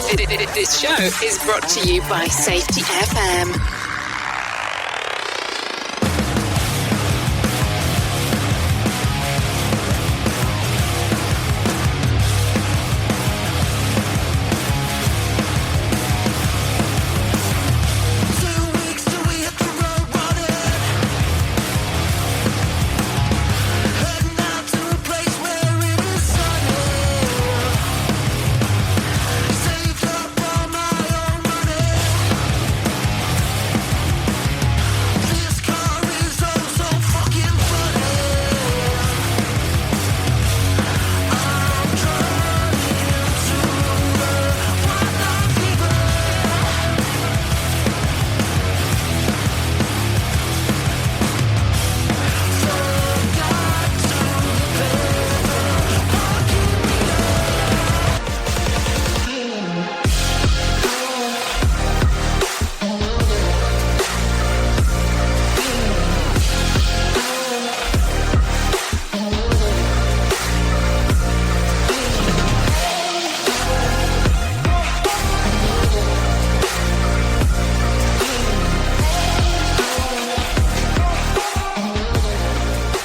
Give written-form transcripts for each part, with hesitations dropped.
This show is brought to you by Safety FM.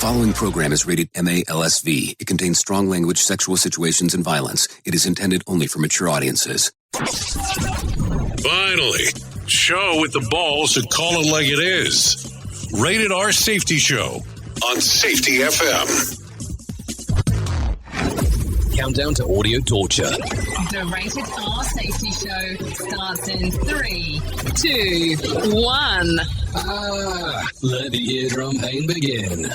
Following program is rated MA-LSV. It contains strong language, sexual situations, and violence. It is intended only for mature audiences. Finally, show with the balls to call it like it is. Rated R Safety Show on Safety FM. Countdown to audio torture. The Rated R Safety Show starts in 3, 2, 1. Let the eardrum pain begin.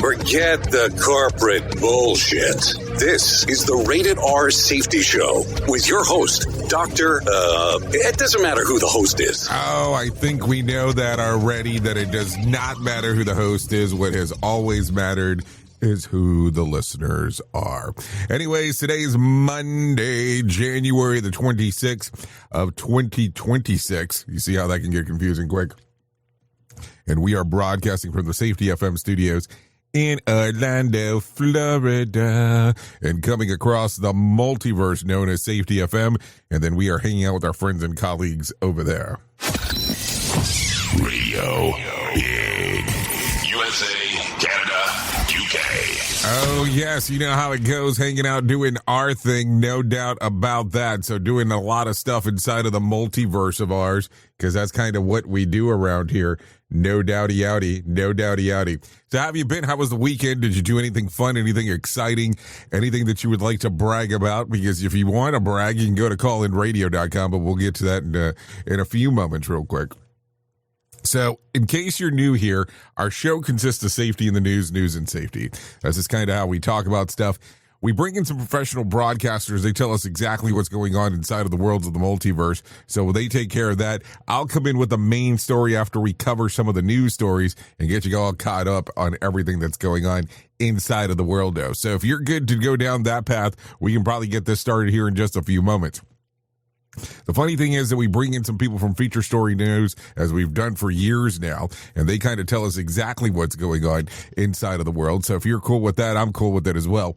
Forget the corporate bullshit. This is the Rated R Safety Show with your host, Dr. It doesn't matter who the host is. Oh, I think we know that already, that it does not matter who the host is. What has always mattered is who the listeners are. Anyways, today's Monday, January the 26th of 2026. You see how that can get confusing quick? And we are broadcasting from the Safety FM studios in Orlando, Florida, and coming across the multiverse known as Safety FM. And then we are hanging out with our friends and colleagues over there. Radio in USA, Canada, UK. Oh, yes. You know how it goes, hanging out, doing our thing. No doubt about that. So doing a lot of stuff inside of the multiverse of ours, because that's kind of what we do around here. No doubty outy. No doubty outy. So how have you been? How was the weekend? Did you do anything fun, anything exciting, anything that you would like to brag about? Because if you want to brag, you can go to callinradio.com, but we'll get to that in a few moments real quick. So in case you're new here, our show consists of safety in the news and safety. That's just kind of how we talk about stuff. We bring in some professional broadcasters. They tell us exactly what's going on inside of the worlds of the multiverse. So they take care of that. I'll come in with the main story after we cover some of the news stories and get you all caught up on everything that's going on inside of the world, though. So if you're good to go down that path, we can probably get this started here in just a few moments. The funny thing is that we bring in some people from Feature Story News, as we've done for years now, and they kind of tell us exactly what's going on inside of the world. So if you're cool with that, I'm cool with it as well.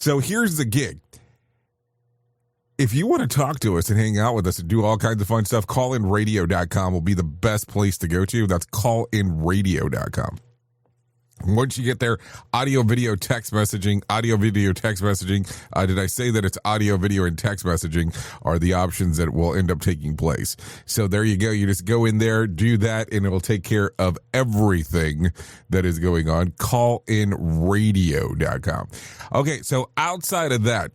So here's the gig. If you want to talk to us and hang out with us and do all kinds of fun stuff, callinradio.com will be the best place to go to. That's callinradio.com. Once you get there, audio, video, text messaging, did I say that it's audio, video, and text messaging are the options that will end up taking place. So there you go. You just go in there, do that, and it will take care of everything that is going on. Callinradio.com. Okay, so outside of that,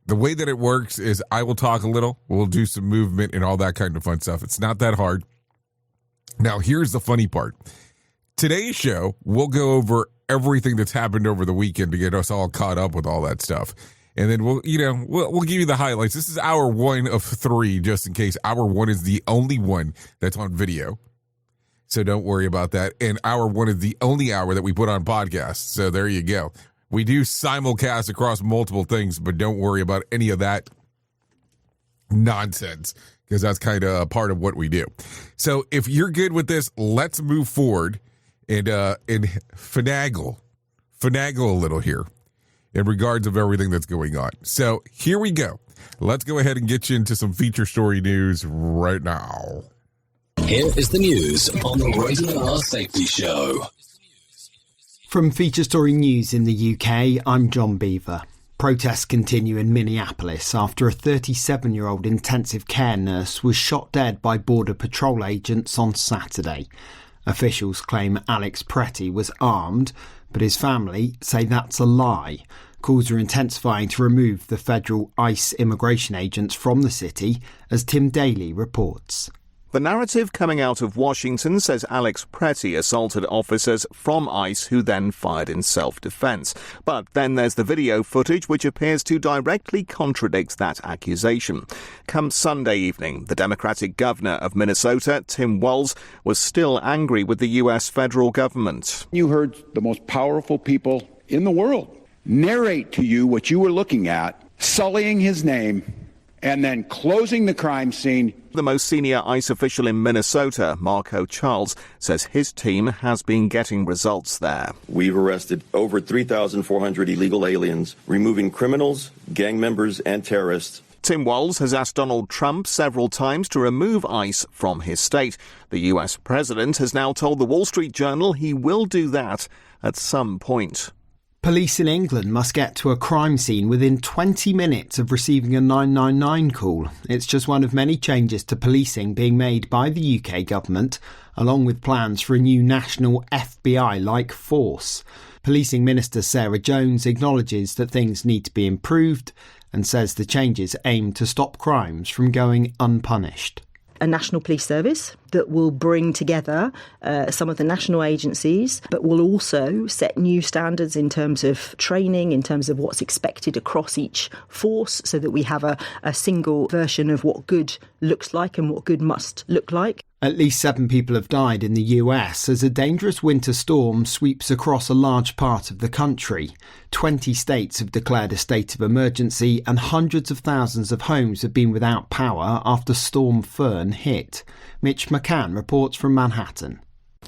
the way that it works is I will talk a little, we'll do some movement and all that kind of fun stuff. It's not that hard. Now, here's the funny part. Today's show, we'll go over everything that's happened over the weekend to get us all caught up with all that stuff. And then we'll give you the highlights. This is hour 1 of 3, just in case. Hour 1 is the only one that's on video. So don't worry about that. And hour 1 is the only hour that we put on podcasts. So there you go. We do simulcast across multiple things, but don't worry about any of that nonsense, because that's kind of a part of what we do. So if you're good with this, let's move forward and finagle a little here. in regards of everything that's going on. So here we go. Let's go ahead and get you into some feature story news right now. Here is the news on the Rated R Safety Show. From Feature Story News in the UK, I'm John Beaver. Protests continue in Minneapolis after a 37-year-old intensive care nurse was shot dead by Border Patrol agents on Saturday. Officials claim Alex Pretty was armed, but his family say that's a lie. Calls are intensifying to remove the federal ICE immigration agents from the city, as Tim Daly reports. The narrative coming out of Washington says Alex Pretty assaulted officers from ICE who then fired in self-defense. But then there's the video footage which appears to directly contradict that accusation. Come Sunday evening, the Democratic governor of Minnesota, Tim Walz, was still angry with the U.S. federal government. You heard the most powerful people in the world narrate to you what you were looking at, sullying his name, and then closing the crime scene. The most senior ICE official in Minnesota, Marco Charles, says his team has been getting results there. We've arrested over 3,400 illegal aliens, removing criminals, gang members, and terrorists. Tim Walz has asked Donald Trump several times to remove ICE from his state. The U.S. president has now told the Wall Street Journal he will do that at some point. Police in England must get to a crime scene within 20 minutes of receiving a 999 call. It's just one of many changes to policing being made by the UK government, along with plans for a new national FBI-like force. Policing Minister Sarah Jones acknowledges that things need to be improved and says the changes aim to stop crimes from going unpunished. A national police service that will bring together some of the national agencies, but will also set new standards in terms of training, in terms of what's expected across each force, so that we have a single version of what good looks like and what good must look like. At least 7 people have died in the US as a dangerous winter storm sweeps across a large part of the country. 20 states have declared a state of emergency and hundreds of thousands of homes have been without power after Storm Fern hit. Mitch McCann reports from Manhattan.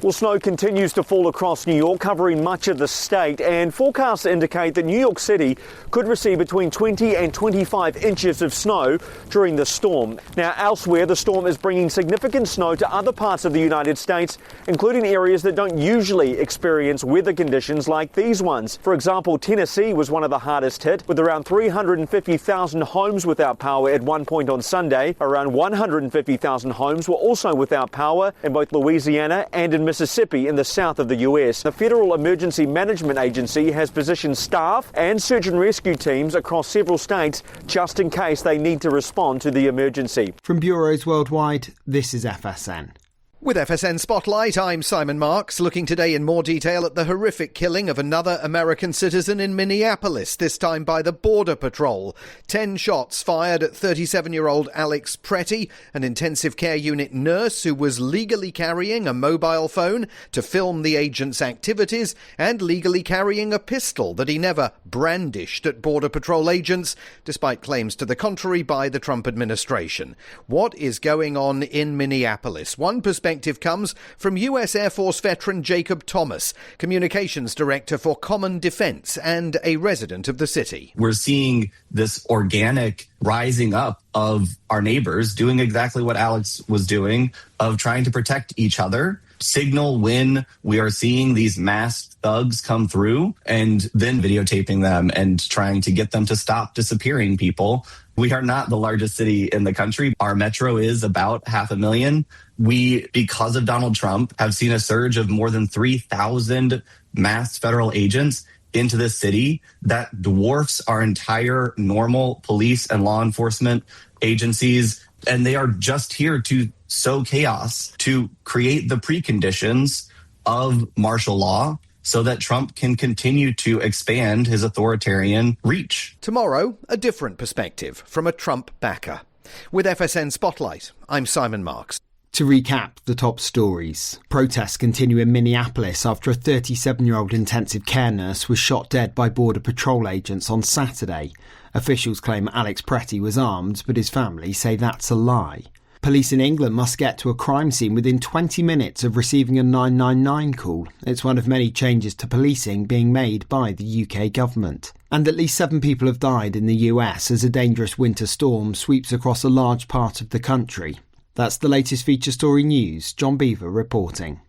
Well, snow continues to fall across New York, covering much of the state, and forecasts indicate that New York City could receive between 20 and 25 inches of snow during the storm. Now, elsewhere, the storm is bringing significant snow to other parts of the United States, including areas that don't usually experience weather conditions like these ones. For example, Tennessee was one of the hardest hit, with around 350,000 homes without power at one point on Sunday. Around 150,000 homes were also without power in both Louisiana and in Mississippi in the south of the US. The Federal Emergency Management Agency has positioned staff and search and rescue teams across several states just in case they need to respond to the emergency. From bureaus worldwide, this is FSN. With FSN Spotlight, I'm Simon Marks, looking today in more detail at the horrific killing of another American citizen in Minneapolis, this time by the Border Patrol. 10 shots fired at 37-year-old Alex Pretty, an intensive care unit nurse who was legally carrying a mobile phone to film the agent's activities and legally carrying a pistol that he never brandished at Border Patrol agents, despite claims to the contrary by the Trump administration. What is going on in Minneapolis? One perspective comes from US Air Force veteran Jacob Thomas, Communications Director for Common Defense and a resident of the city. We're seeing this organic rising up of our neighbors doing exactly what Alex was doing, of trying to protect each other, signal when we are seeing these masked thugs come through, and then videotaping them and trying to get them to stop disappearing people. We are not the largest city in the country. Our metro is about 500,000. We, because of Donald Trump, have seen a surge of more than 3,000 masked federal agents into this city that dwarfs our entire normal police and law enforcement agencies. And they are just here to sow chaos, to create the preconditions of martial law so that Trump can continue to expand his authoritarian reach. Tomorrow, a different perspective from a Trump backer. With FSN Spotlight, I'm Simon Marks. To recap the top stories, protests continue in Minneapolis after a 37-year-old intensive care nurse was shot dead by Border Patrol agents on Saturday. Officials claim Alex Pretty was armed, but his family say that's a lie. Police in England must get to a crime scene within 20 minutes of receiving a 999 call. It's one of many changes to policing being made by the UK government. And at least 7 people have died in the US as a dangerous winter storm sweeps across a large part of the country. That's the latest feature story news. John Beaver reporting.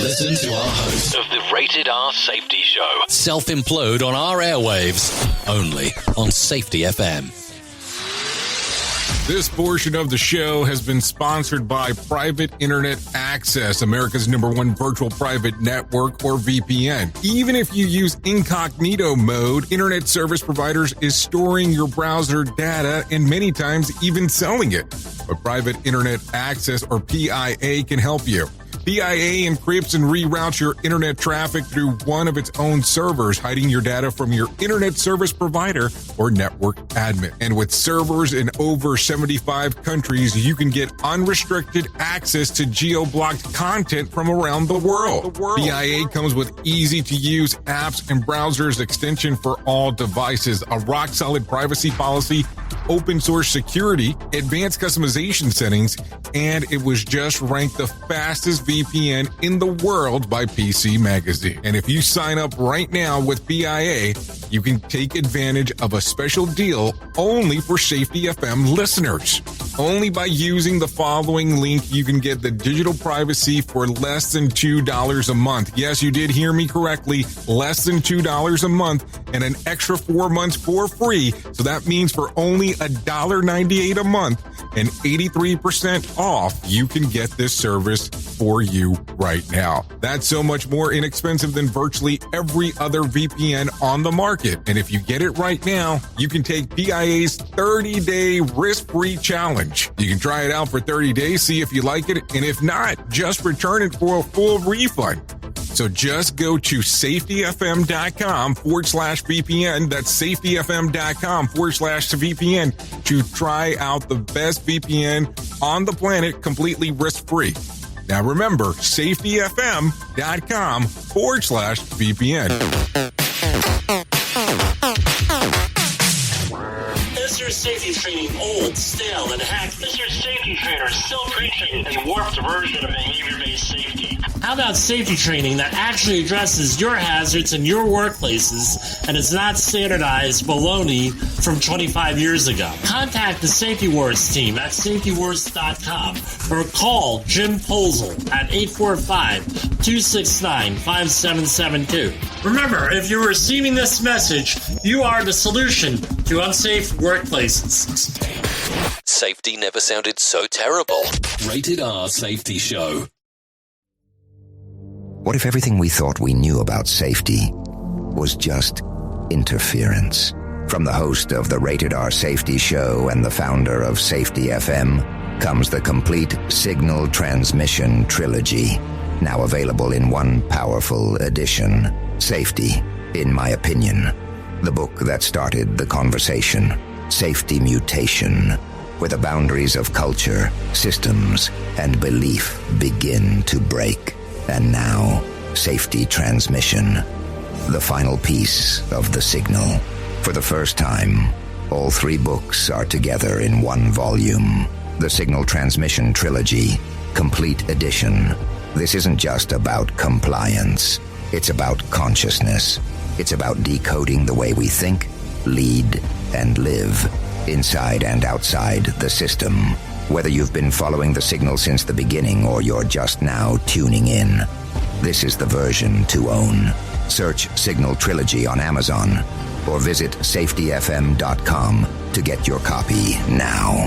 Listen to our host of the Rated R Safety Show. self-implode on our airwaves, only on Safety FM. This portion of the show has been sponsored by Private Internet Access, America's #1 virtual private network, or VPN. Even if you use incognito mode, internet service providers is storing your browser data and many times even selling it. But Private Internet Access, or PIA, can help you. PIA encrypts and reroutes your internet traffic through one of its own servers, hiding your data from your internet service provider or network admin. And with servers in over 75 countries, you can get unrestricted access to geo-blocked content from around the world. PIA comes with easy-to-use apps and browsers extension for all devices, a rock-solid privacy policy, open source security, advanced customization settings, and it was just ranked the fastest VPN in the world by PC Magazine. And if you sign up right now with PIA, you can take advantage of a special deal only for Safety FM listeners. Only by using the following link, you can get the digital privacy for less than $2 a month. Yes, you did hear me correctly, less than $2 a month, and an extra 4 months for free. So that means for only $1.98 a month and 83% off, you can get this service for you right now. That's so much more inexpensive than virtually every other VPN on the market. And if you get it right now, you can take PIA's 30-day risk-free challenge. You can try it out for 30 days, see if you like it, and if not, just return it for a full refund. So just go to safetyfm.com/VPN. That's safetyfm.com/VPN to try out the best VPN on the planet completely risk-free. Now remember, safetyfm.com/VPN. Is your safety training old, stale, and hacked? Is your safety trainer still preaching a warped version of behavior-based safety? How about safety training that actually addresses your hazards in your workplaces and is not standardized baloney from 25 years ago? Contact the Safety Wars team at safetywars.com or call Jim Posel at 845-269-5772. Remember, if you're receiving this message, you are the solution to unsafe workplaces. Safety never sounded so terrible. Rated R Safety Show. What if everything we thought we knew about safety was just interference? From the host of the Rated R Safety Show and the founder of Safety FM comes the complete signal transmission trilogy, now available in one powerful edition. Safety, in my opinion, the book that started the conversation. Safety Mutation, where the boundaries of culture, systems, and belief begin to break. And now, Safety Transmission, the final piece of the signal. For the first time, all 3 books are together in one volume. The Signal Transmission Trilogy, Complete Edition. This isn't just about compliance. It's about consciousness. It's about decoding the way we think, lead, and live, inside and outside the system. Whether you've been following the signal since the beginning or you're just now tuning in, this is the version to own. Search Signal Trilogy on Amazon or visit safetyfm.com to get your copy now.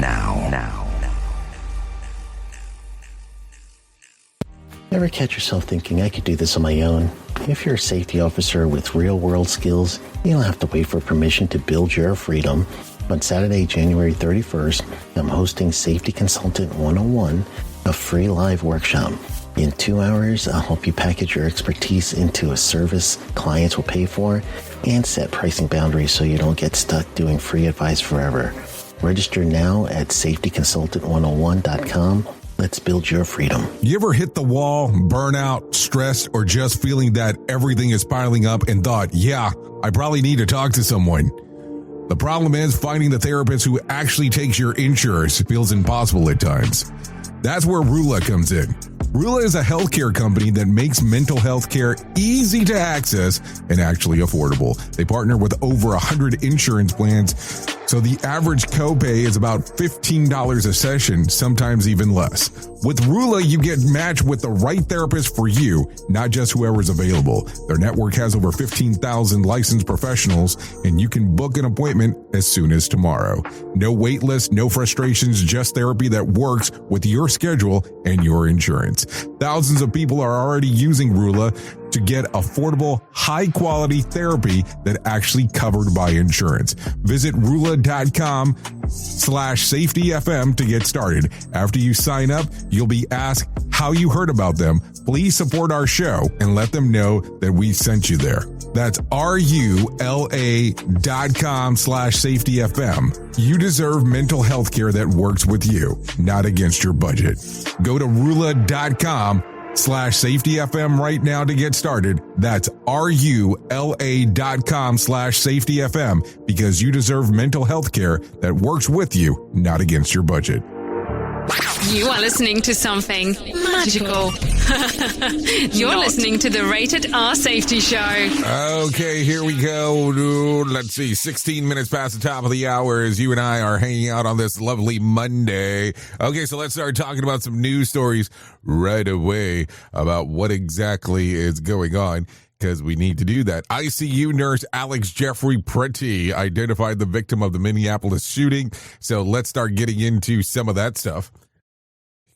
Ever catch yourself thinking, I could do this on my own? If you're a safety officer with real-world skills, you don't have to wait for permission to build your freedom. On Saturday, January 31st, I'm hosting Safety Consultant 101, a free live workshop. In 2 hours, I'll help you package your expertise into a service clients will pay for and set pricing boundaries so you don't get stuck doing free advice forever. Register now at safetyconsultant101.com. Let's build your freedom. You ever hit the wall, burnout, stressed, or just feeling that everything is piling up and thought, yeah, I probably need to talk to someone? The problem is finding the therapist who actually takes your insurance feels impossible at times. That's where Rula comes in. Rula is a healthcare company that makes mental health care easy to access and actually affordable. They partner with over 100 insurance plans, so the average copay is about $15 a session, sometimes even less. With Rula, you get matched with the right therapist for you, not just whoever's available. Their network has over 15,000 licensed professionals, and you can book an appointment as soon as tomorrow. No wait list, no frustrations, just therapy that works with your schedule and your insurance. Thousands of people are already using Rula to get affordable, high-quality therapy that actually covered by insurance. Visit Rula.com/safetyfm to get started. After you sign up, you'll be asked how you heard about them. Please support our show and let them know that we sent you there. That's RULA.com/safetyfm. You deserve mental health care that works with you, not against your budget. Go to Rula.com/safetyfm right now to get started. That's RULA.com/safetyfm, because you deserve mental health care that works with you, not against your budget. You are listening to something magical. You're listening to the Rated R Safety Show. Okay, here we go. Let's see, 16 minutes past the top of the hour as you and I are hanging out on this lovely Monday. Okay, so let's start talking about some news stories right away about what exactly is going on, because we need to do that. ICU nurse Alex Jeffrey Pretty identified the victim of the Minneapolis shooting. So let's start getting into some of that stuff,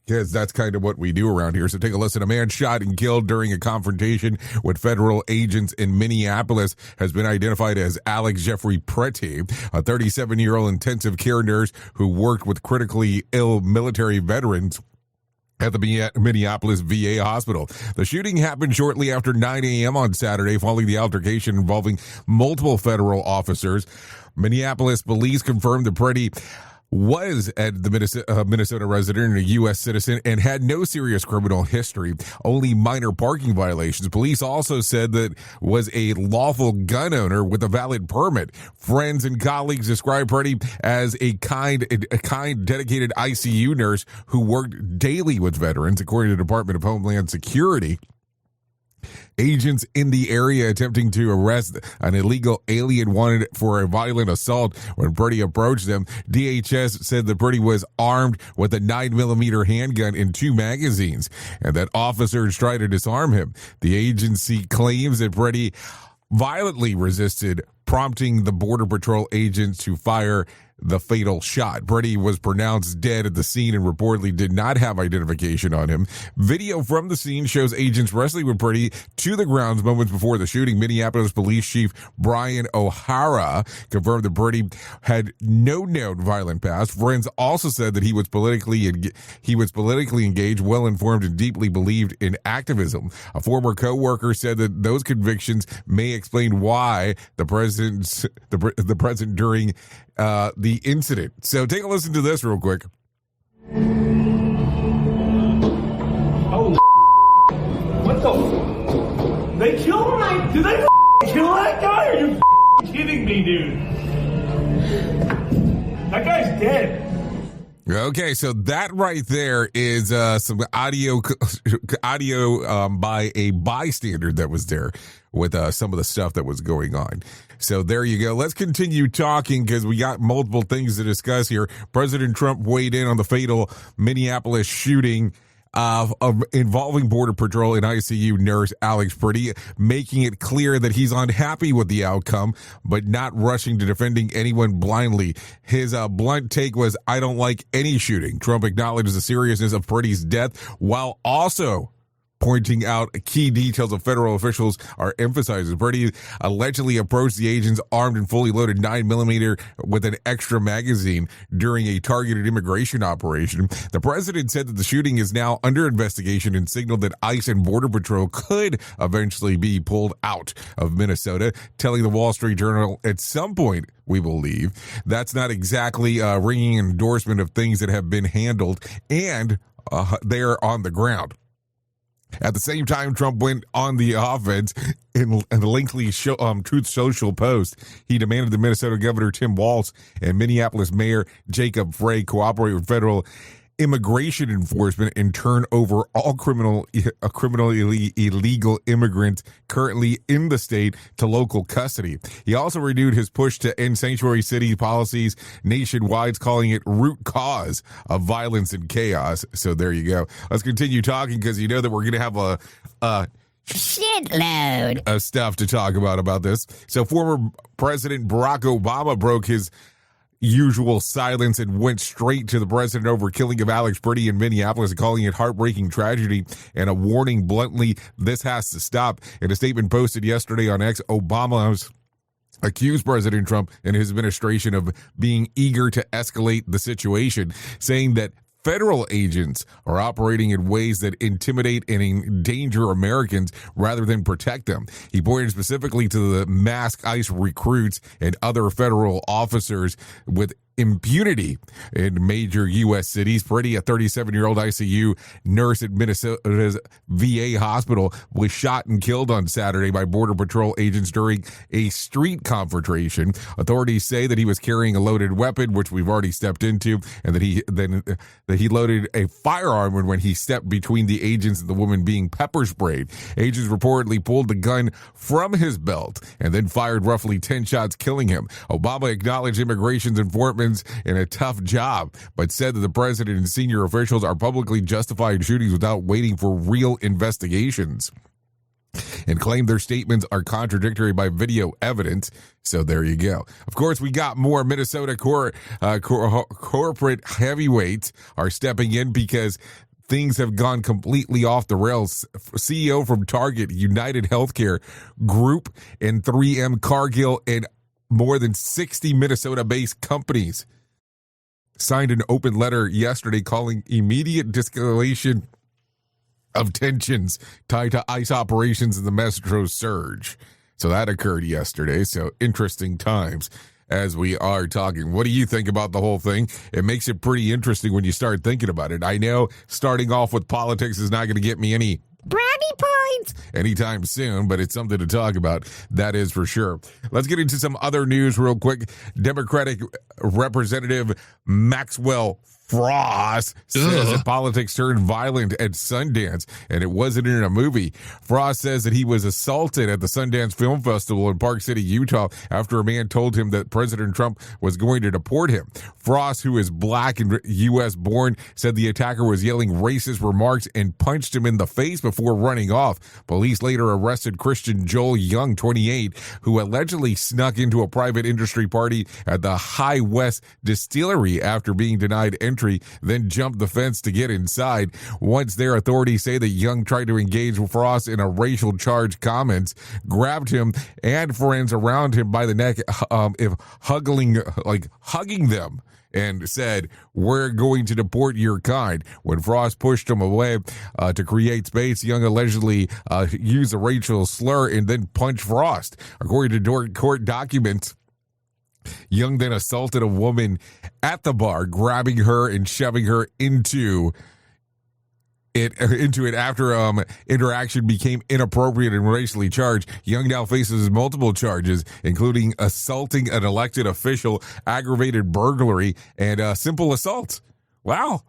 because that's kind of what we do around here. So take a listen. A man shot and killed during a confrontation with federal agents in Minneapolis has been identified as Alex Jeffrey Pretty, a 37-year-old intensive care nurse who worked with critically ill military veterans at the Minneapolis VA hospital. The shooting happened shortly after 9 a.m. on Saturday, following the altercation involving multiple federal officers. Minneapolis police confirmed that Pretty was at the Minnesota resident and a U.S. citizen and had no serious criminal history, only minor parking violations. Police also said that was a lawful gun owner with a valid permit. Friends and colleagues described Pretty as a kind, dedicated ICU nurse who worked daily with veterans, according to the Department of Homeland Security. Agents in the area attempting to arrest an illegal alien wanted for a violent assault. When Pretty approached them, DHS said that Pretty was armed with a 9mm handgun and 2 magazines, and that officers tried to disarm him. The agency claims that Pretty violently resisted, prompting the Border Patrol agents to fire the fatal shot. Pretty was pronounced dead at the scene and reportedly did not have identification on him. Video from the scene shows agents wrestling with Pretty to the ground moments before the shooting. Minneapolis Police Chief Brian O'Hara confirmed that Pretty had no known violent past. Friends also said that he was politically engaged, well-informed, and deeply believed in activism. A former co-worker said that those convictions may explain why the president during the incident. So take a listen to this real quick. Oh, what the? They killed him? Did they kill that guy? Are you kidding me, dude? That guy's dead. Okay, so that right there is some audio by a bystander that was there with some of the stuff that was going on. So there you go. Let's continue talking, because we got multiple things to discuss here. President Trump weighed in on the fatal Minneapolis shooting involving Border Patrol and ICU nurse Alex Pretty, making it clear that he's unhappy with the outcome, but not rushing to defending anyone blindly. His blunt take was, "I don't like any shooting." Trump acknowledges the seriousness of Pretty's death, while also pointing out key details of federal officials are emphasizing. Pretty allegedly approached the agents armed and fully loaded 9mm with an extra magazine during a targeted immigration operation. The president said that the shooting is now under investigation and signaled that ICE and Border Patrol could eventually be pulled out of Minnesota, telling the Wall Street Journal, "At some point, we believe." That's not exactly a ringing endorsement of things that have been handled, and they are on the ground. At the same time, Trump went on the offense in the lengthy Truth Social post. He demanded the Minnesota Governor Tim Walz and Minneapolis Mayor Jacob Frey cooperate with federal immigration enforcement and turn over all criminally illegal immigrants currently in the state to local custody. He also renewed his push to end sanctuary city policies nationwide, calling it root cause of violence and chaos. So there you go. Let's continue talking, because you know that we're going to have a shitload of stuff to talk about this. So former President Barack Obama broke his usual silence and went straight to the president over killing of Alex Pretty in Minneapolis, calling it heartbreaking tragedy and a warning bluntly, this has to stop. In a statement posted yesterday on X, Obama accused President Trump and his administration of being eager to escalate the situation, saying that federal agents are operating in ways that intimidate and endanger Americans rather than protect them. He pointed specifically to the masked ICE recruits and other federal officers with impunity in major U.S. cities. Pretty, a 37-year-old ICU nurse at Minnesota's VA hospital, was shot and killed on Saturday by Border Patrol agents during a street confrontation. Authorities say that he was carrying a loaded weapon, which we've already stepped into, and that he loaded a firearm when he stepped between the agents and the woman being pepper sprayed. Agents reportedly pulled the gun from his belt and then fired roughly 10 shots, killing him. Obama acknowledged immigration's enforcement in a tough job, but said that the president and senior officials are publicly justifying shootings without waiting for real investigations, and claimed their statements are contradictory by video evidence. So there you go. Of course, we got more Minnesota corporate heavyweights are stepping in because things have gone completely off the rails. CEO from Target, United Healthcare Group, and 3M, Cargill, and more than 60 Minnesota-based companies signed an open letter yesterday calling immediate de-escalation of tensions tied to ICE operations in the Metro surge. So that occurred yesterday. So interesting times as we are talking. What do you think about the whole thing? It makes it pretty interesting when you start thinking about it. I know starting off with politics is not going to get me any brownie points anytime soon, but it's something to talk about. That is for sure. Let's get into some other news real quick. Democratic Representative Maxwell Frost says that politics turned violent at Sundance, and it wasn't in a movie. Frost says that he was assaulted at the Sundance Film Festival in Park City, Utah, after a man told him that President Trump was going to deport him. Frost, who is black and U.S. born, said the attacker was yelling racist remarks and punched him in the face before running off. Police later arrested Christian Joel Young, 28, who allegedly snuck into a private industry party at the High West Distillery after being denied entry, then jumped the fence to get inside. Once there, authorities say that Young tried to engage with Frost in a racial charged comments, grabbed him and friends around him by the neck, hugging them, and said, "We're going to deport your kind." When Frost pushed him away to create space, Young allegedly used a racial slur and then punched Frost. According to court documents, Young then assaulted a woman at the bar, grabbing her and shoving her into it after interaction became inappropriate and racially charged. Young now faces multiple charges, including assaulting an elected official, aggravated burglary, and simple assault. Wow.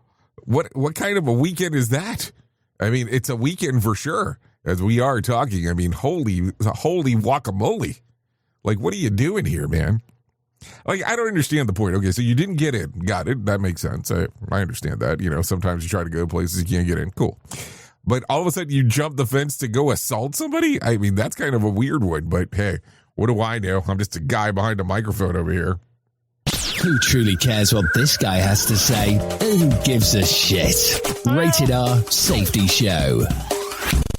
What kind of a weekend is that? I mean, it's a weekend for sure, as we are talking. I mean, holy guacamole. Like, what are you doing here, man? Like, I don't understand the point. Okay, so you didn't get in. Got it. That makes sense. I understand that. You know, sometimes you try to go places you can't get in. Cool. But all of a sudden you jump the fence to go assault somebody? I mean, that's kind of a weird one. But hey, what do I know? I'm just a guy behind a microphone over here. Who truly cares what this guy has to say? Who gives a shit? Rated R Safety Show.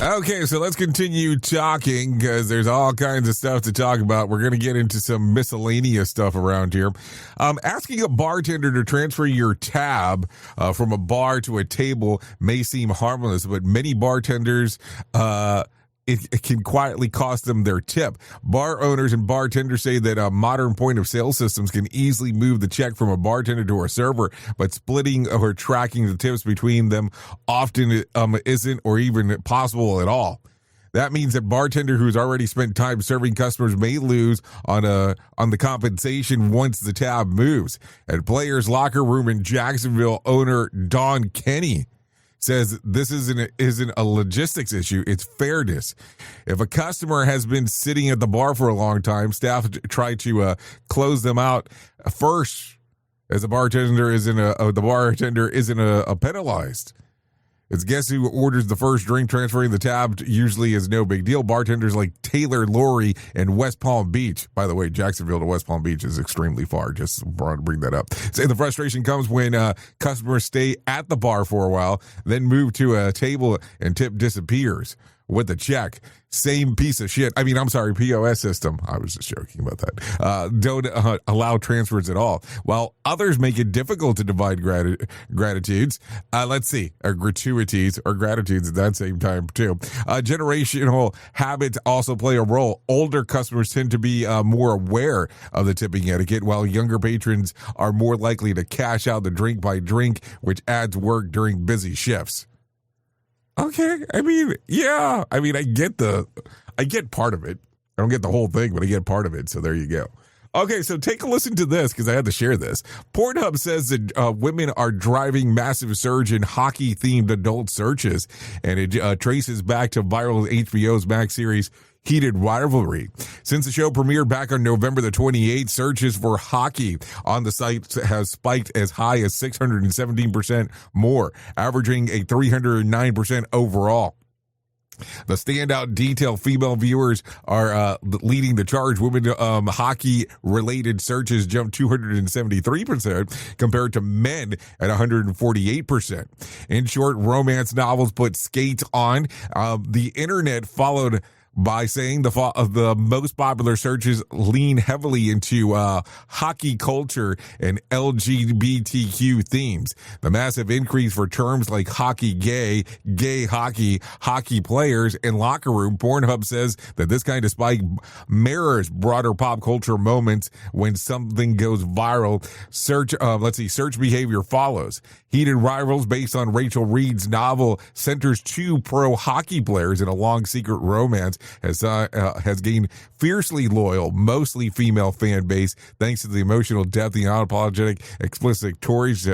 Okay, so let's continue talking because there's all kinds of stuff to talk about. We're going to get into some miscellaneous stuff around here. Asking a bartender to transfer your tab from a bar to a table may seem harmless, but many bartenders it can quietly cost them their tip. Bar owners and bartenders say that modern point-of-sale systems can easily move the check from a bartender to a server, but splitting or tracking the tips between them often isn't or even possible at all. That means that bartender who's already spent time serving customers may lose on the compensation once the tab moves. At Players Locker Room in Jacksonville, owner Don Kenny says this isn't a logistics issue, it's fairness. If a customer has been sitting at the bar for a long time, staff try to close them out first, as the bartender isn't penalized. It's guess who orders the first drink. Transferring the tab usually is no big deal. Bartenders like Taylor Laurie in West Palm Beach. By the way, Jacksonville to West Palm Beach is extremely far. Just wanted to bring that up. Say the frustration comes when customers stay at the bar for a while, then move to a table and tip disappears with a check. Same piece of shit. POS system. I was just joking about that. Don't allow transfers at all. While others make it difficult to divide gratitudes. Gratuities or gratitudes at that same time too. Generational habits also play a role. Older customers tend to be more aware of the tipping etiquette, while younger patrons are more likely to cash out the drink by drink, which adds work during busy shifts. Okay, I get part of it. I don't get the whole thing, but I get part of it, so there you go. Okay, so take a listen to this, because I had to share this. Pornhub says that women are driving massive surge in hockey-themed adult searches, and it traces back to viral HBO's Max series Heated Rivalry. Since the show premiered back on November the 28th, searches for hockey on the site has spiked as high as 617% more, averaging a 309% overall. The standout detail, female viewers are leading the charge. Women hockey-related searches jumped 273% compared to men at 148%. In short, romance novels put skates on. The internet followed by saying the most popular searches lean heavily into hockey culture and LGBTQ themes. The massive increase for terms like hockey gay hockey, hockey players, and locker room. Pornhub says that this kind of spike mirrors broader pop culture moments when something goes viral. Search behavior follows. Heated Rivals, based on Rachel Reed's novel, centers two pro hockey players in a long secret romance, has gained fiercely loyal, mostly female fan base thanks to the emotional depth and unapologetic, explicit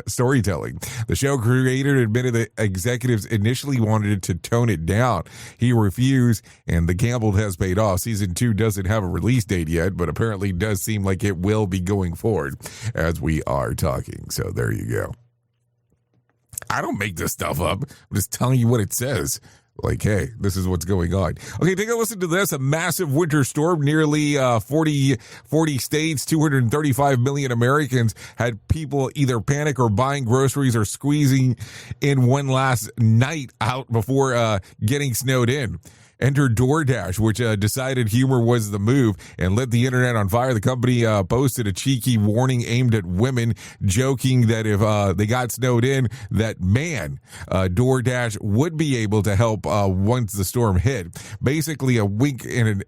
storytelling. The show creator admitted that executives initially wanted to tone it down. He refused, and the gamble has paid off. Season 2 doesn't have a release date yet, but apparently does seem like it will be going forward as we are talking. So there you go. I don't make this stuff up. I'm just telling you what it says. Like, hey, this is what's going on. Okay, take a listen to this. A massive winter storm, nearly 40 states, 235 million Americans had people either panic or buying groceries or squeezing in one last night out before getting snowed in. Enter DoorDash, which decided humor was the move and lit the internet on fire. The company posted a cheeky warning aimed at women, joking that if they got snowed in, that DoorDash would be able to help once the storm hit. Basically, a wink and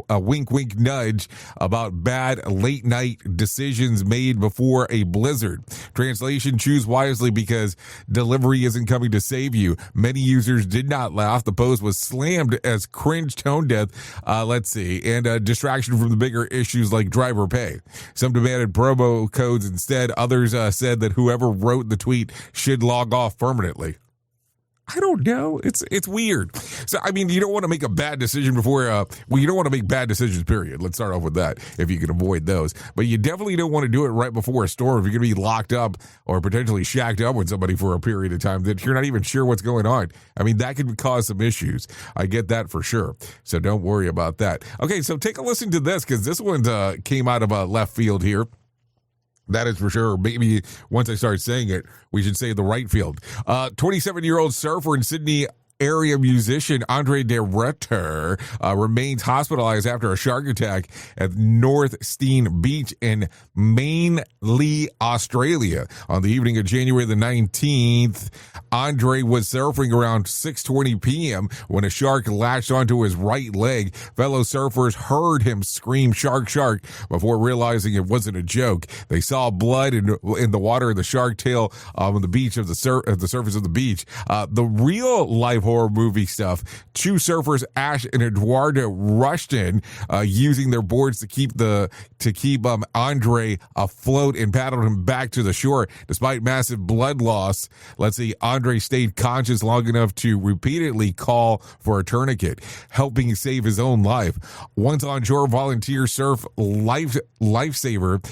a wink nudge about bad late night decisions made before a blizzard. Translation: choose wisely because delivery isn't coming to save you. Many users did not laugh. The post was slammed as cringe, tone deaf, and distraction from the bigger issues like driver pay. Some demanded promo codes instead. Others said that whoever wrote the tweet should log off permanently. I don't know. It's weird. So, you don't want to make a bad decision before, you don't want to make bad decisions, period. Let's start off with that, if you can avoid those. But you definitely don't want to do it right before a storm if you're going to be locked up or potentially shacked up with somebody for a period of time that you're not even sure what's going on. That could cause some issues. I get that for sure. So don't worry about that. Okay, so take a listen to this, because this one came out of left field here. That is for sure. Maybe once I start saying it, we should say the right field. 27-year-old surfer in Sydney area musician Andre de Retter remains hospitalized after a shark attack at North Stein Beach in Manly, Australia. On the evening of January the 19th, Andre was surfing around 6:20 p.m. when a shark latched onto his right leg. Fellow surfers heard him scream, "Shark, shark," before realizing it wasn't a joke. They saw blood in the water of the shark tail on the beach of the surface of the beach. The real life horror movie stuff. Two surfers, Ash and Eduardo, rushed in, using their boards to keep Andre afloat and paddled him back to the shore. Despite massive blood loss, Andre stayed conscious long enough to repeatedly call for a tourniquet, helping save his own life. Once on shore, volunteer surf lifesaver,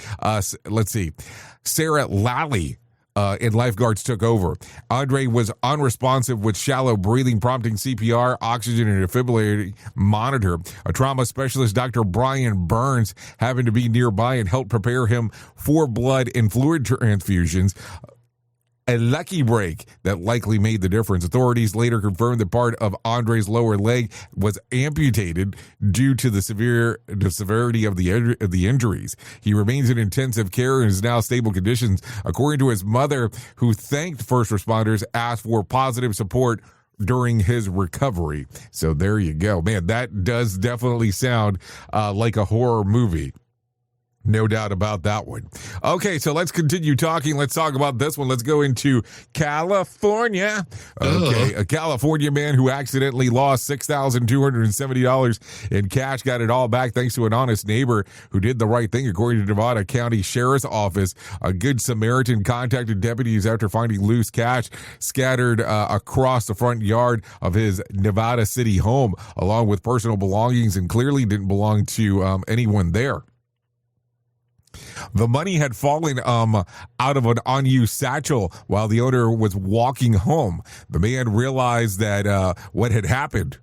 Sarah Lally, and lifeguards took over. Andre was unresponsive with shallow breathing, prompting CPR, oxygen, and defibrillator monitor. A trauma specialist, Dr. Brian Burns, happened to be nearby and helped prepare him for blood and fluid transfusions. A lucky break that likely made the difference. Authorities later confirmed that part of Andre's lower leg was amputated due to the severity of the injuries. He remains in intensive care and is now stable conditions. According to his mother, who thanked first responders, asked for positive support during his recovery. So there you go. Man, that does definitely sound like a horror movie. No doubt about that one. Okay, so let's continue talking. Let's talk about this one. Let's go into California. Okay, a California man who accidentally lost $6,270 in cash got it all back thanks to an honest neighbor who did the right thing. According to Nevada County Sheriff's Office, a good Samaritan contacted deputies after finding loose cash scattered across the front yard of his Nevada City home, along with personal belongings, and clearly didn't belong to anyone there. The money had fallen out of an unused satchel while the owner was walking home. The man realized that what had happened,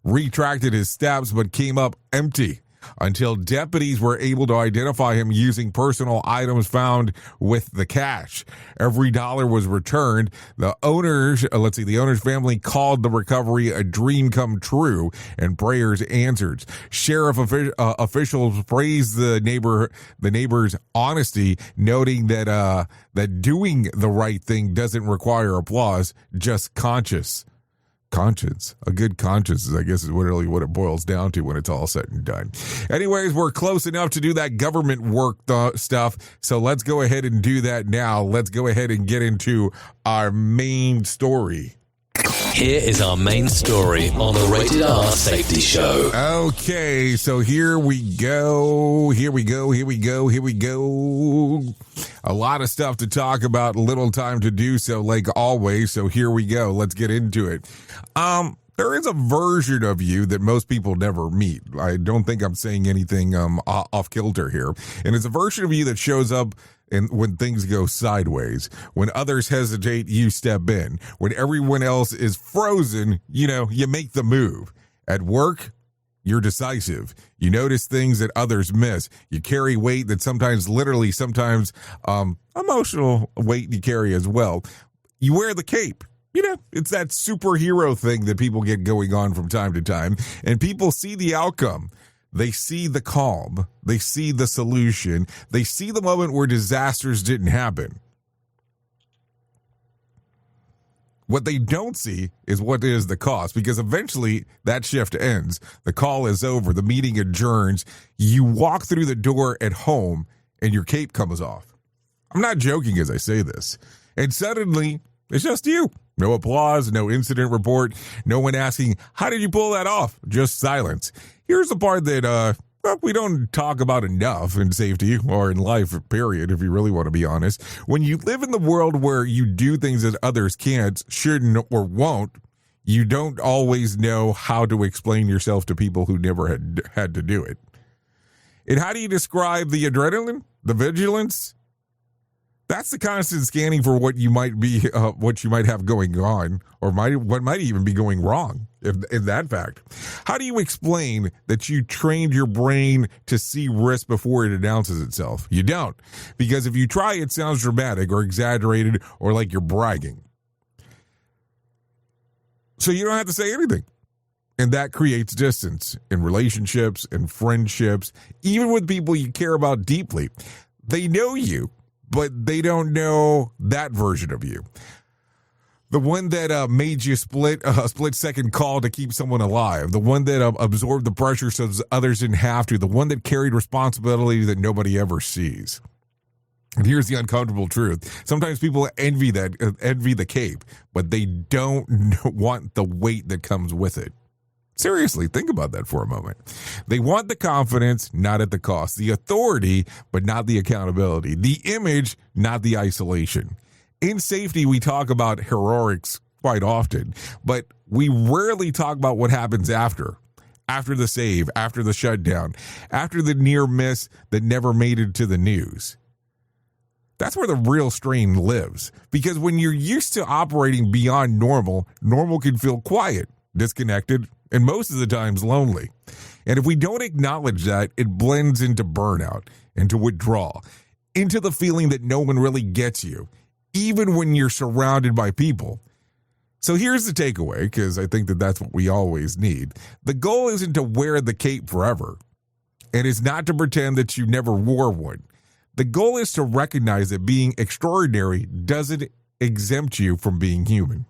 retracted his steps, but came up empty until deputies were able to identify him using personal items found with the cash. Every dollar was returned. The owner's family called the recovery a dream come true, and prayers answered. Sheriff officials praised the neighbor's honesty, noting that doing the right thing doesn't require applause, just conscience. A good conscience, I guess, is really what it boils down to when it's all said and done. Anyways, we're close enough to do that government work stuff, so let's go ahead and do that now. Let's go ahead and get into our main story. Here is our main story on the Rated R Safety Show. Okay, so here we go. A lot of stuff to talk about, little time to do so, like always. So here we go. Let's get into it. There is a version of you that most people never meet. I don't think I'm saying anything off kilter here. And it's a version of you that shows up when things go sideways. When others hesitate, you step in. When everyone else is frozen, you make the move. At work, you're decisive. You notice things that others miss. You carry weight that sometimes emotional weight you carry as well. You wear the cape. It's that superhero thing that people get going on from time to time, and people see the outcome. They see the calm. They see the solution. They see the moment where disasters didn't happen. What they don't see is what is the cost, because eventually that shift ends. The call is over. The meeting adjourns. You walk through the door at home and your cape comes off. I'm not joking as I say this. And suddenly it's just you. No applause, no incident report, no one asking, how did you pull that off? Just silence. Here's the part that we don't talk about enough in safety or in life, period, if you really want to be honest. When you live in the world where you do things that others can't, shouldn't, or won't, you don't always know how to explain yourself to people who never had to do it. And how do you describe the adrenaline, the vigilance? That's the constant scanning for what you might have going on, or what might even be going wrong, in that fact. How do you explain that you trained your brain to see risk before it announces itself? You don't, because if you try, it sounds dramatic or exaggerated or like you're bragging. So you don't have to say anything. And that creates distance in relationships and friendships, even with people you care about deeply. They know you, but they don't know that version of you. The one that made you split-second call to keep someone alive. The one that absorbed the pressure so others didn't have to. The one that carried responsibility that nobody ever sees. And here's the uncomfortable truth. Sometimes people envy the cape, but they don't want the weight that comes with it. Seriously, think about that for a moment. They want the confidence, not at the cost. The authority, but not the accountability. The image, not the isolation. In safety, we talk about heroics quite often, but we rarely talk about what happens after the save, after the shutdown, after the near miss that never made it to the news. That's where the real strain lives, because when you're used to operating beyond normal, normal can feel quiet, disconnected, and most of the times lonely. And if we don't acknowledge that, it blends into burnout, into withdrawal, into the feeling that no one really gets you, even when you're surrounded by people. So here's the takeaway, because I think that that's what we always need. The goal isn't to wear the cape forever, and it's not to pretend that you never wore one. The goal is to recognize that being extraordinary doesn't exempt you from being human.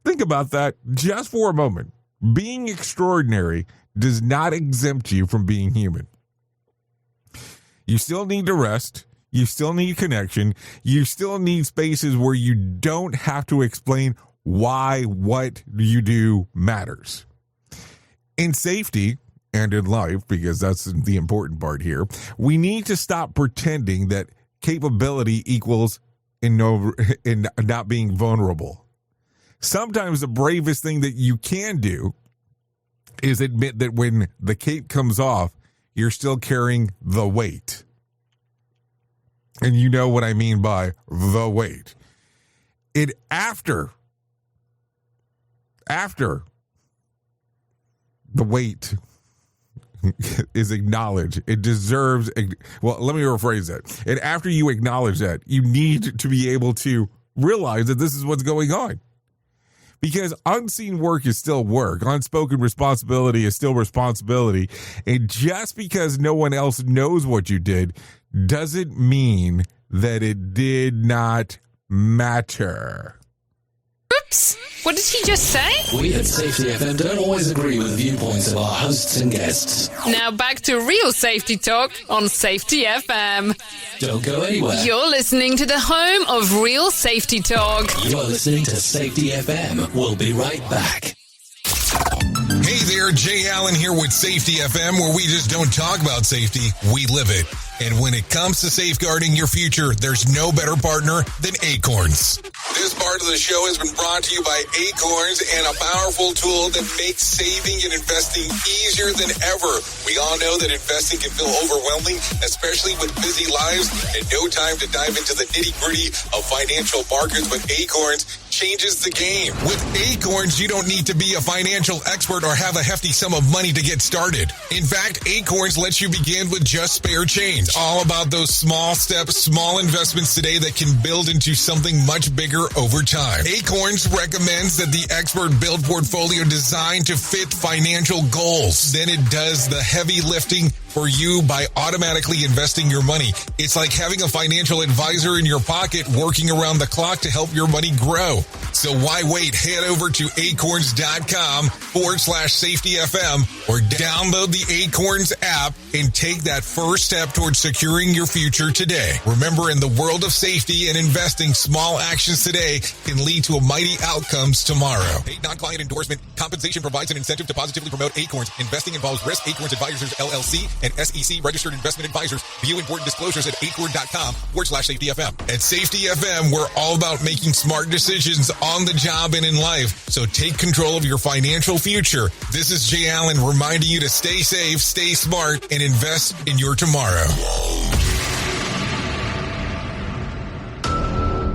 Think about that just for a moment. Being extraordinary does not exempt you from being human. You still need to rest. You still need connection. You still need spaces where you don't have to explain why what you do matters. In safety, and in life, because that's the important part here, we need to stop pretending that capability equals in not being vulnerable. Sometimes the bravest thing that you can do is admit that when the cape comes off, you're still carrying the weight. And you know what I mean by the weight. After the weight is acknowledged, it deserves, well, let me rephrase that. And after you acknowledge that, you need to be able to realize that this is what's going on. Because unseen work is still work. Unspoken responsibility is still responsibility. And just because no one else knows what you did doesn't mean that it did not matter. Oops! What did he just say? We at Safety FM don't always agree with the viewpoints of our hosts and guests. Now back to real safety talk on Safety FM. Don't go anywhere. You're listening to the home of real safety talk. You're listening to Safety FM. We'll be right back. Hey there, Jay Allen here with Safety FM, where we just don't talk about safety, we live it. And when it comes to safeguarding your future, there's no better partner than Acorns. This part of the show has been brought to you by Acorns and a powerful tool that makes saving and investing easier than ever. We all know that investing can feel overwhelming, especially with busy lives and no time to dive into the nitty-gritty of financial markets. But Acorns changes the game. With Acorns, you don't need to be a financial expert or have a hefty sum of money to get started. In fact, Acorns lets you begin with just spare change. All about those small steps, small investments today that can build into something much bigger over time. Acorns recommends that the expert build portfolio designed to fit financial goals. Then it does the heavy lifting for you by automatically investing your money. It's like having a financial advisor in your pocket working around the clock to help your money grow. So why wait? Head over to acorns.com/safetyfm or download the Acorns app and take that first step towards securing your future today. Remember, in the world of safety and investing, small actions today can lead to mighty outcomes tomorrow. Paid non-client endorsement. Compensation provides an incentive to positively promote Acorns. Investing involves risk. Acorns Advisors, LLC, and SEC registered investment advisors. View important disclosures at acorn.com/safetyfm. At Safety FM, we're all about making smart decisions on the job and in life. So take control of your financial future. This is Jay Allen reminding you to stay safe, stay smart, and invest in your tomorrow.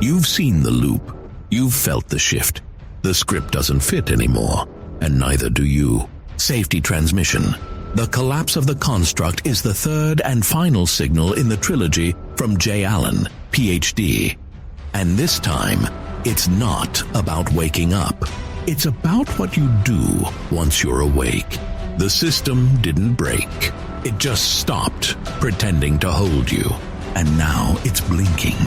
You've seen the loop. You've felt the shift. The script doesn't fit anymore, and neither do you. Safety transmission. The collapse of the construct is the third and final signal in the trilogy from Jay Allen, PhD. And this time, it's not about waking up. It's about what you do once you're awake. The system didn't break. It just stopped pretending to hold you. And now it's blinking,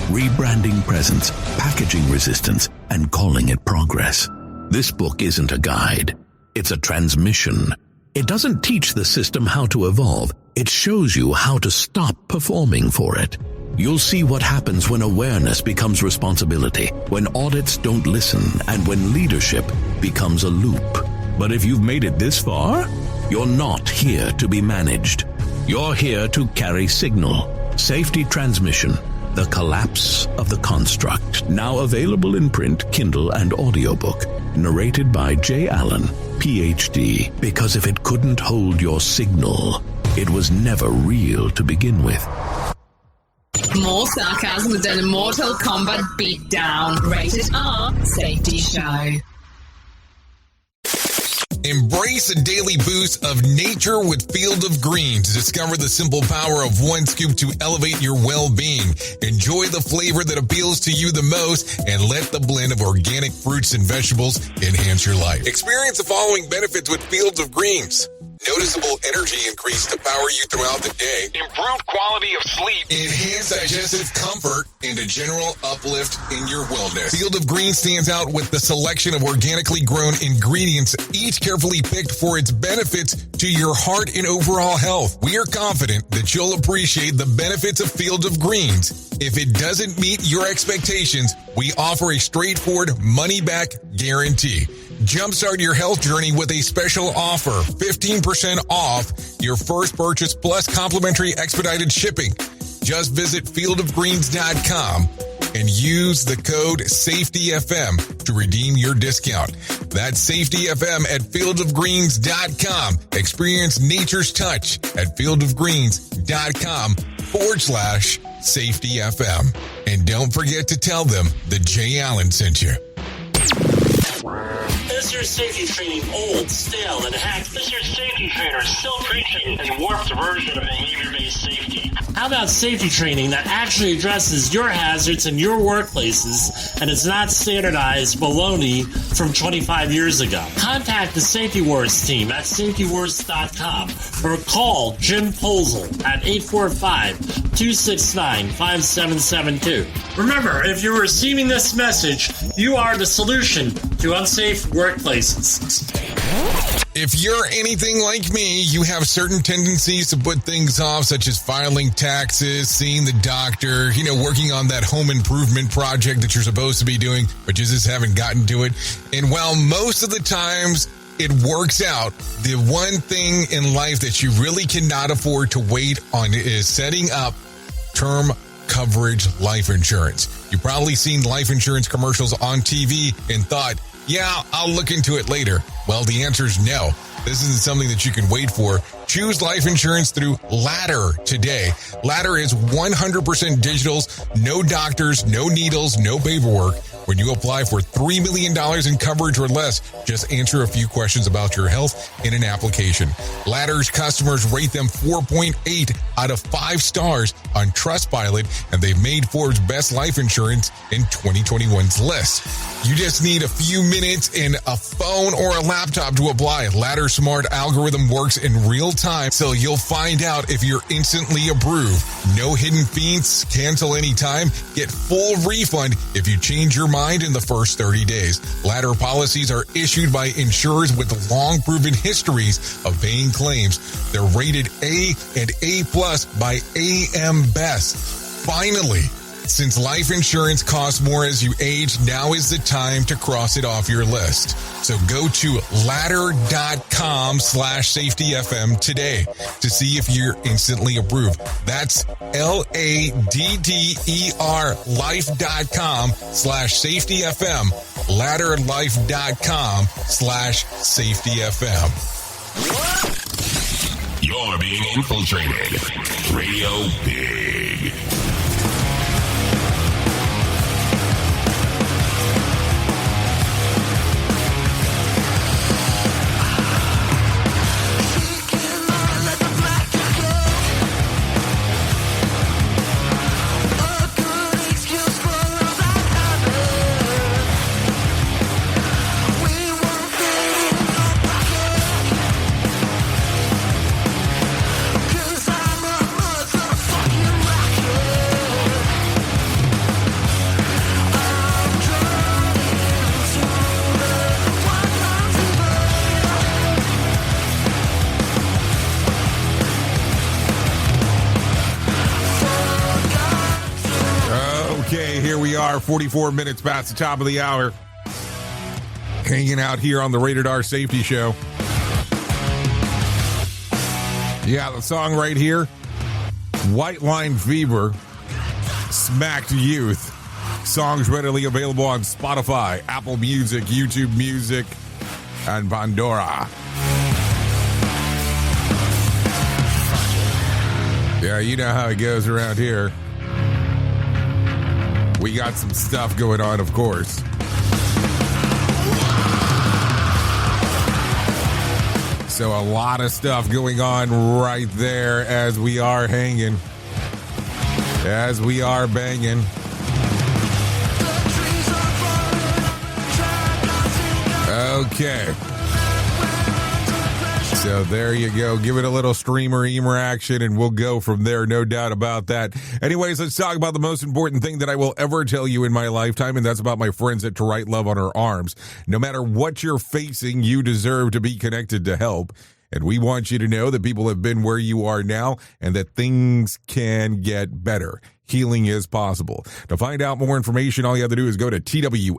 rebranding presence, packaging resistance, and calling it progress. This book isn't a guide. It's a transmission. It doesn't teach the system how to evolve. It shows you how to stop performing for it. You'll see what happens when awareness becomes responsibility, when audits don't listen, and when leadership becomes a loop. But if you've made it this far, you're not here to be managed. You're here to carry signal, safety transmission, the collapse of the construct. Now available in print, Kindle, and audiobook. Narrated by J. Allen, PhD. Because if it couldn't hold your signal, it was never real to begin with. More sarcasm than a Mortal Kombat beatdown. Rated R Safety Show. Embrace a daily boost of nature with Field of Greens. Discover the simple power of one scoop to elevate your well-being. Enjoy the flavor that appeals to you the most and let the blend of organic fruits and vegetables enhance your life. Experience the following benefits with Fields of Greens. Noticeable energy increase to power you throughout the day. Improved quality of sleep. Enhanced digestive comfort and a general uplift in your wellness. Field of Greens stands out with the selection of organically grown ingredients, each carefully picked for its benefits to your heart and overall health. We are confident that you'll appreciate the benefits of Field of Greens. If it doesn't meet your expectations, we offer a straightforward money-back guarantee. Jumpstart your health journey with a special offer. 15% off your first purchase plus complimentary expedited shipping. Just visit fieldofgreens.com and use the code SAFETYFM to redeem your discount. That's SAFETYFM at fieldofgreens.com. Experience nature's touch at fieldofgreens.com/SAFETYFM. And don't forget to tell them that Jay Allen sent you. Is your safety training old, stale, and hacked? Is your safety trainer still preaching a warped version of behavior-based safety? How about safety training that actually addresses your hazards in your workplaces and is not standardized baloney from 25 years ago? Contact the Safety Wars team at safetywars.com or call Jim Posel at 845-269-5772. Remember, if you're receiving this message, you are the solution to unsafe workplaces. If you're anything like me, you have certain tendencies to put things off, such as filing taxes, seeing the doctor, working on that home improvement project that you're supposed to be doing, but you just haven't gotten to it. And while most of the times it works out, the one thing in life that you really cannot afford to wait on is setting up term coverage life insurance. You've probably seen life insurance commercials on TV and thought, yeah, I'll look into it later. Well, the answer is no. This isn't something that you can wait for. Choose life insurance through Ladder today. Ladder is 100% digitals, no doctors, no needles, no paperwork. When you apply for $3 million in coverage or less, just answer a few questions about your health in an application. Ladder's customers rate them 4.8 out of 5 stars on Trustpilot, and they've made Forbes' Best Life Insurance in 2021's list. You just need a few minutes and a phone or a laptop to apply. Ladder's smart algorithm works in real time, so you'll find out if you're instantly approved. No hidden fees, cancel anytime, get full refund if you change your mind in the first 30 days. Ladder policies are issued by insurers with long proven histories of paying claims. They're rated A and A+ by AM Best. Finally, since life insurance costs more as you age, now is the time to cross it off your list. So go to ladder.com/safetyfm today to see if you're instantly approved. That's LADDER life.com/safetyfm. Ladderlife.com/safetyfm. You're being infiltrated. Radio Big. Cause I'm a motherfucking are 44 minutes past the top of the hour. Hanging out here on the Rated R Safety Show. Yeah, the song right here, White Line Fever, Smacked Youth. Songs readily available on Spotify, Apple Music, YouTube Music, and Pandora. Yeah, you know how it goes around here. We got some stuff going on, of course. So a lot of stuff going on right there as we are hanging, as we are banging. Okay. So there you go. Give it a little streamer action and we'll go from there. No doubt about that. Anyways, let's talk about the most important thing that I will ever tell you in my lifetime. And that's about my friends at To Write Love on Her Arms. No matter what you're facing, you deserve to be connected to help. And we want you to know that people have been where you are now and that things can get better. Healing is possible. To find out more information, all you have to do is go to TWLOHA.com.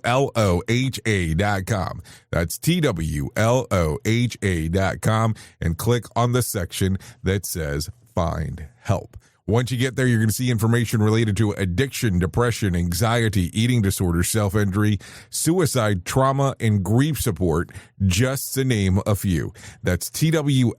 That's TWLOHA.com and click on the section that says Find Help. Once you get there, you're going to see information related to addiction, depression, anxiety, eating disorders, self-injury, suicide, trauma, and grief support, just to name a few. That's TWLOHA.com.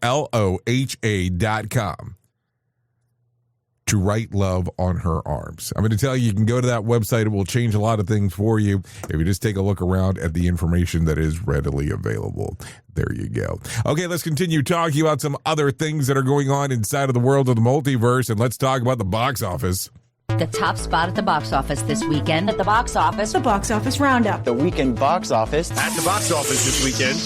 To Write Love on Her Arms. I'm going to tell you, you can go to that website. It will change a lot of things for you if you just take a look around at the information that is readily available. There you go. Okay, let's continue talking about some other things that are going on inside of the world of the multiverse, and let's talk about the box office. The top spot at the box office this weekend. At the box office. The box office roundup. The weekend box office. At the box office this weekend.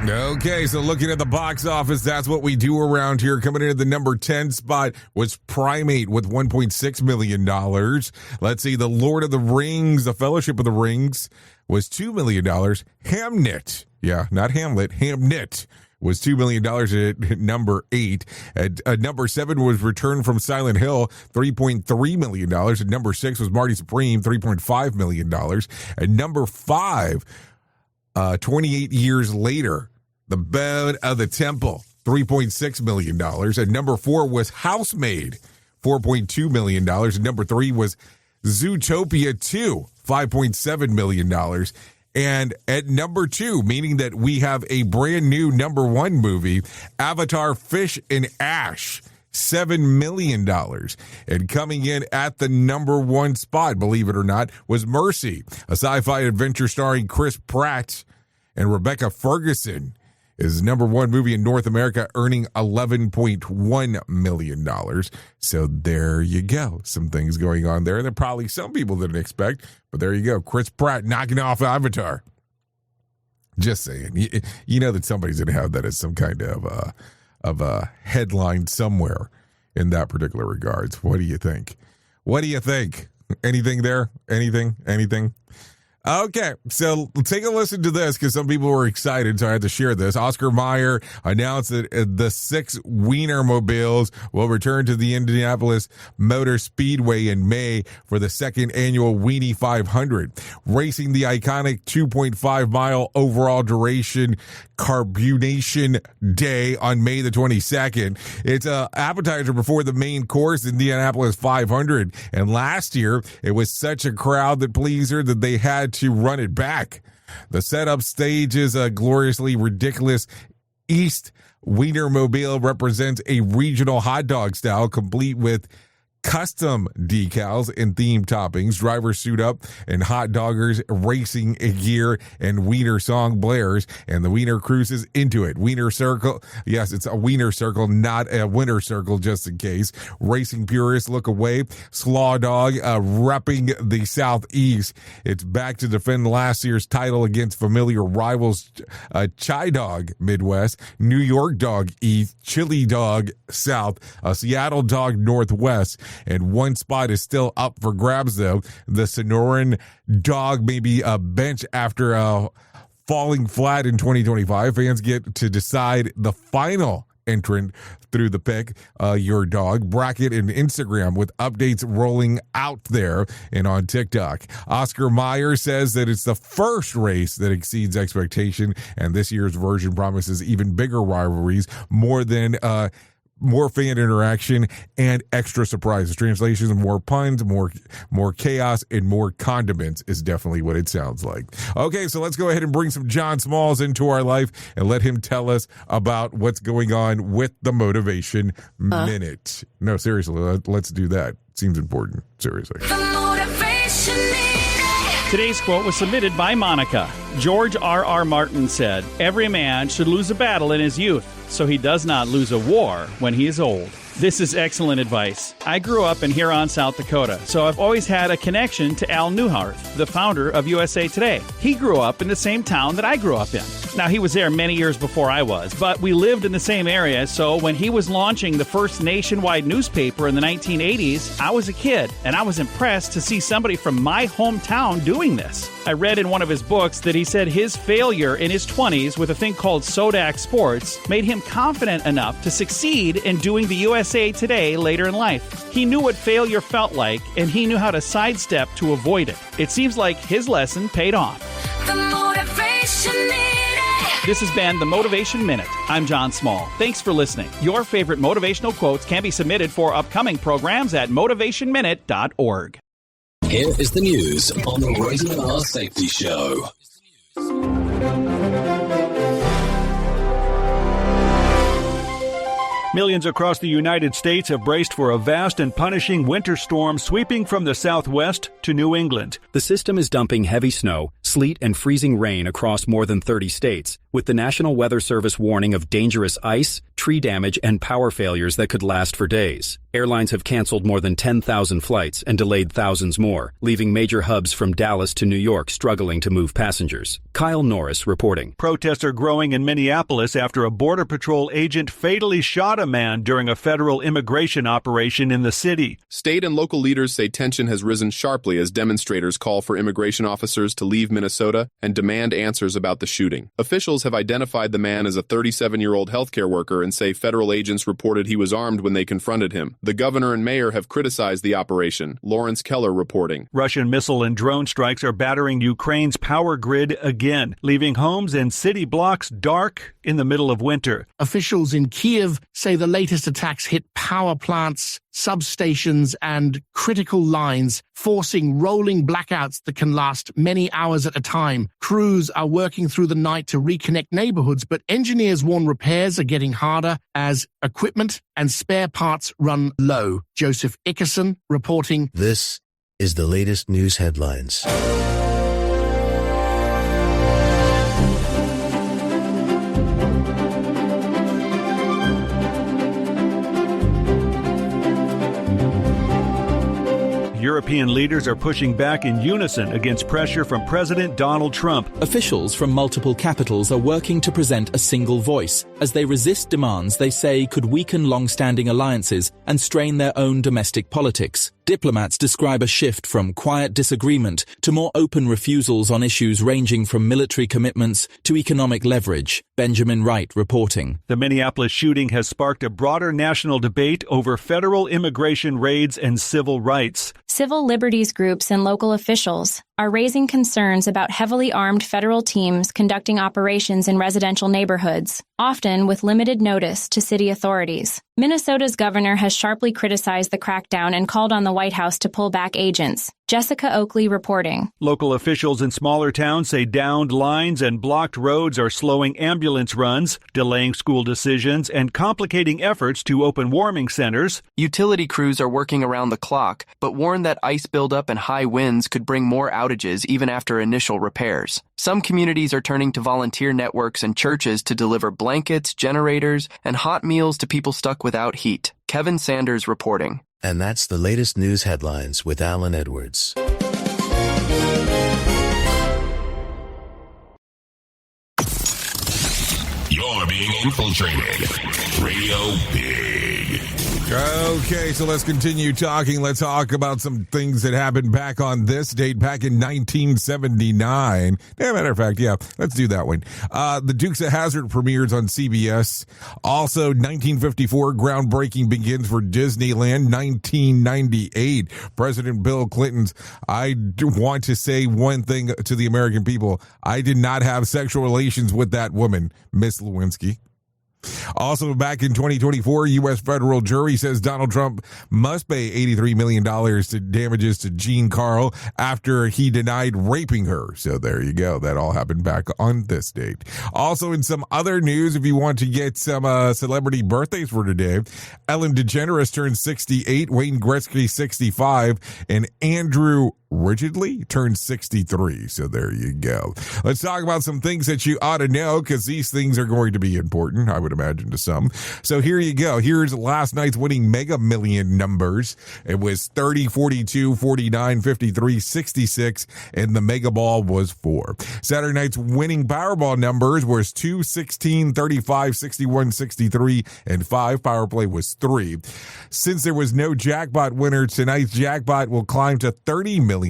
Okay, so looking at the box office, that's what we do around here. Coming in at the number 10 spot was Primate with $1.6 million. Let's see, The Lord of the Rings, The Fellowship of the Rings was $2 million. Hamnet, yeah, not Hamlet, Hamnet was $2 million at number 8. At number 7 was Return from Silent Hill, $3.3 million. At number 6 was Marty Supreme, $3.5 million. At number 5, 28 years later, The Bed of the Temple, $3.6 million. At number 4 was Housemaid, $4.2 million. At number 3 was Zootopia 2, $5.7 million. And at number 2, meaning that we have a brand new number 1 movie, Avatar Fish and Ash, $7 million. And coming in at the number 1 spot, believe it or not, was Mercy, a sci-fi adventure starring Chris Pratt and Rebecca Ferguson. Is number 1 movie in North America, earning $11.1 million. So there you go. Some things going on there that probably some people didn't expect, but there you go. Chris Pratt knocking off Avatar. Just saying. You know that somebody's going to have that as some kind of a headline somewhere in that particular regards. What do you think? What do you think? Anything there? Anything? Okay, so take a listen to this because some people were excited, so I had to share this. Oscar Mayer announced that the 6 Wienermobiles will return to the Indianapolis Motor Speedway in May for the 2nd annual Weenie 500, racing the iconic 2.5-mile overall duration Carbonation Day on May the 22nd. It's an appetizer before the main course, Indianapolis 500, and last year it was such a crowd that pleased her that they had to run it back. The setup stage is a gloriously ridiculous East Wienermobile, represents a regional hot dog style complete with custom decals and themed toppings. Drivers suit up in hot doggers, racing gear, and Wiener song blares, and the Wiener cruises into it. Wiener Circle, yes, it's a Wiener Circle, not a winter circle, just in case. Racing purists look away. Slaw Dog repping the Southeast. It's back to defend last year's title against familiar rivals Chai Dog Midwest, New York Dog East, Chili Dog South, Seattle Dog Northwest. And one spot is still up for grabs, though. The Sonoran Dog may be a bench after falling flat in 2025. Fans get to decide the final entrant through the pick, your dog, bracket, and Instagram with updates rolling out there and on TikTok. Oscar Mayer says that it's the first race that exceeds expectation, and this year's version promises even bigger rivalries, more fan interaction, and extra surprises. Translations, more puns, more chaos, and more condiments is definitely what it sounds like. Okay, so let's go ahead and bring some John Smalls into our life and let him tell us about what's going on with the Motivation Minute. No, seriously, let's do that. Seems important. Seriously. Today's quote was submitted by Monica. George R.R. Martin said, "Every man should lose a battle in his youth, so he does not lose a war when he is old." This is excellent advice. I grew up in Huron, South Dakota, so I've always had a connection to Al Newhart, the founder of USA Today. He grew up in the same town that I grew up in. Now, he was there many years before I was, but we lived in the same area, so when he was launching the first nationwide newspaper in the 1980s, I was a kid, and I was impressed to see somebody from my hometown doing this. I read in one of his books that he said his failure in his 20s with a thing called Sodak Sports made him confident enough to succeed in doing the USA Today later in life. He knew what failure felt like, and he knew how to sidestep to avoid it. It seems like his lesson paid off. The Motivation Minute. This has been the Motivation Minute. I'm John Small. Thanks for listening. Your favorite motivational quotes can be submitted for upcoming programs at motivationminute.org. Here is the news on the Rated R Safety Show. Millions across the United States have braced for a vast and punishing winter storm sweeping from the southwest to New England. The system is dumping heavy snow, sleet, and freezing rain across more than 30 states, with the National Weather Service warning of dangerous ice, tree damage, and power failures that could last for days. Airlines have canceled more than 10,000 flights and delayed thousands more, leaving major hubs from Dallas to New York struggling to move passengers. Kyle Norris reporting. Protests are growing in Minneapolis after a Border Patrol agent fatally shot a man during a federal immigration operation in the city. State and local leaders say tension has risen sharply as demonstrators call for immigration officers to leave Minnesota and demand answers about the shooting. Officials have identified the man as a 37-year-old healthcare worker and say federal agents reported he was armed when they confronted him. The governor and mayor have criticized the operation. Lawrence Keller reporting. Russian missile and drone strikes are battering Ukraine's power grid again, leaving homes and city blocks dark in the middle of winter. Officials in Kiev say the latest attacks hit power plants, substations, and critical lines, forcing rolling blackouts that can last many hours at a time. Crews are working through the night to reconnect neighborhoods, but engineers warn repairs are getting harder as equipment and spare parts run low. Joseph Ickerson reporting. This is the latest news headlines. European leaders are pushing back in unison against pressure from President Donald Trump. Officials from multiple capitals are working to present a single voice as they resist demands they say could weaken long-standing alliances and strain their own domestic politics. Diplomats describe a shift from quiet disagreement to more open refusals on issues ranging from military commitments to economic leverage. Benjamin Wright reporting. The Minneapolis shooting has sparked a broader national debate over federal immigration raids and civil rights. Civil liberties groups and local officials are raising concerns about heavily armed federal teams conducting operations in residential neighborhoods, often with limited notice to city authorities. Minnesota's governor has sharply criticized the crackdown and called on the White House to pull back agents. Jessica Oakley reporting. Local officials in smaller towns say downed lines and blocked roads are slowing ambulance runs, delaying school decisions, and complicating efforts to open warming centers. Utility crews are working around the clock, but warn that ice buildup and high winds could bring more outages even after initial repairs. Some communities are turning to volunteer networks and churches to deliver blankets, generators, and hot meals to people stuck without heat. Kevin Sanders reporting. And that's the latest news headlines with Alan Edwards. You're being infiltrated. Radio Big. Okay, so let's continue talking. Let's talk about some things that happened back on this date, back in 1979. As a matter of fact, yeah, let's do that one. The Dukes of Hazzard premieres on CBS. Also, 1954, groundbreaking begins for Disneyland. 1998, President Bill Clinton's, I want to say one thing to the American people. I did not have sexual relations with that woman, Miss Lewinsky. Also, back in 2024, U.S. federal jury says Donald Trump must pay $83 million to damages to Jean Carl after he denied raping her. So there you go. That all happened back on this date. Also, in some other news, if you want to get some celebrity birthdays for today, Ellen DeGeneres turns 68, Wayne Gretzky 65, and Andrew Rigidly turned 63. So there you go. Let's talk about some things that you ought to know, because these things are going to be important, I would imagine, to some. So here you go. Here's last night's winning Mega Million numbers. It was 30, 42, 49, 53, 66, and the Mega Ball was 4. Saturday night's winning Powerball numbers was 2, 16, 35, 61, 63, and 5. Power play was 3. Since there was no jackpot winner, tonight's jackpot will climb to $30 million.